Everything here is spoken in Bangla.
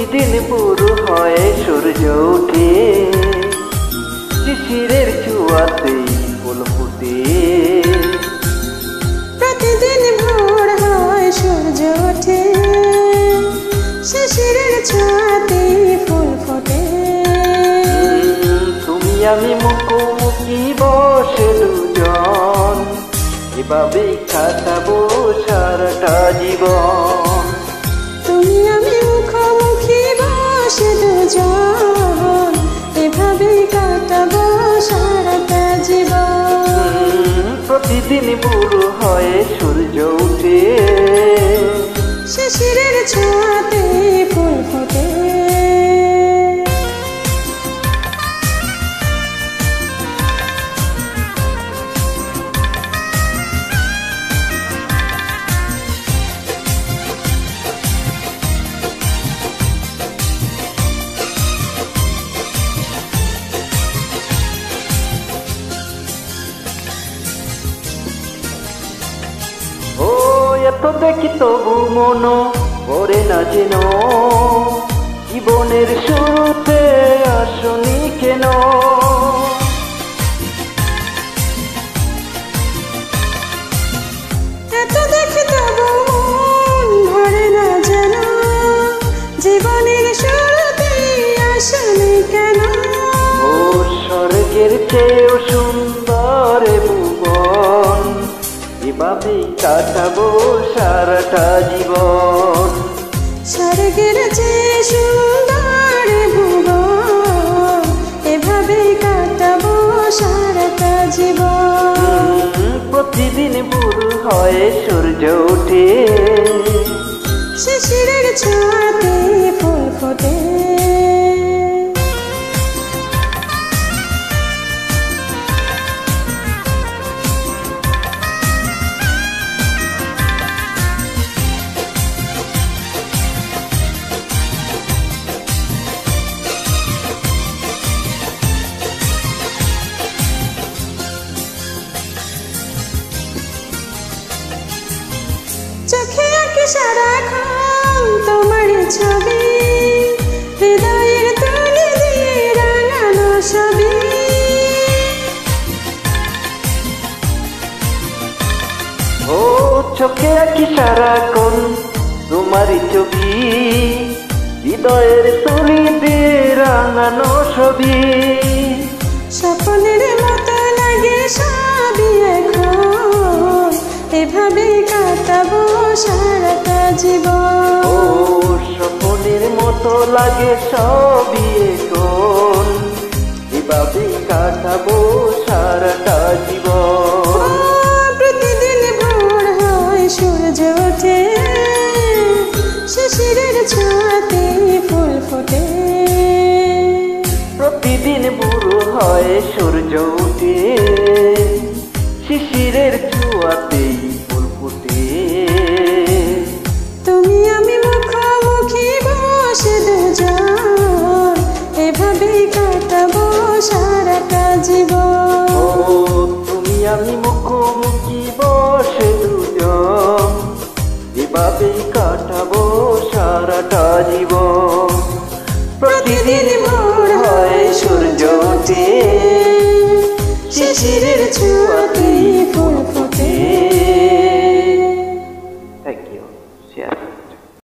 প্রতিদিন ভোর হয় সূর্য ওঠে, শিশিরের ছোঁয়াতেই ফুল ফুটে। প্রতিদিন ভোর হয় সূর্য ওঠে, শিশিরের ছোঁয়াতেই ফুল ফোটে। তুমি আমি মুখোমুখি বসে দুজন, এভাবেই কাটাবো সারাটা জীবন। তুমি আমি মুখোমুখি বসে দুজন, এভাবেই কাটাবো সারাটা জীবন। প্রতিদিন ভোর হয় সূর্য ওঠে, শিশিরের ছোঁয়াতে ফুল ফোটে। এত দেখি তবু মন ভরে না যেন, জীবনের শুরুতে আসনি কেন। এত দেখি তবু মন ভরে না যেন, জীবনের শুরুতে আসনি কেন। ও স্বর্গের চেয়েও সুন্দর ভুবন, এভাবেই কাটাবো সারাটা জীবন। স্বর্গের চেয়ে সুন্দর ভুবন, এভাবেই কাটাবো সারাটা জীবন। প্রতিদিন ভোর হয় সূর্য ওঠে, শিশিরের ছোঁয়াতে ফুল ফোটে। চোখে আঁকি সারাক্ষণ তোমার ছবি, হৃদয়ের তুলি দিয়ে রাঙানো ছবি। ও চোখে আঁকি সারাক্ষণ তোমারই ছবি, হৃদয়ের তুলি দিয়ে রাঙানো ছবি। স্বপ্নের মতো লাগে সবই এখন, এভাবেই কাটাবো সারাটা জীবন। ও স্বপ্নের মতো লাগে সবই এখন, এভাবেই কাটাবো সারাটা জীবন। প্রতিদিন ভোর হয় সূর্য ওঠে, শিশিরের ছোঁয়াতে ফুল ফোটে। প্রতিদিন ভোর হয় সূর্য ওঠে, শিশিরের ছোঁয়াতেই ফুল ফুটে। তুমি আমি মুখোমুখি বসে দুজন, এভাবেই কাটাবো সারাটা জীবন। ও তুমি আমি মুখোমুখি বসে দুজন, এভাবেই কাটাবো সারাটা জীবন। প্রতিদিন ভোর হয় সূর্য ওঠে, শিশিরের ছোঁয়াতে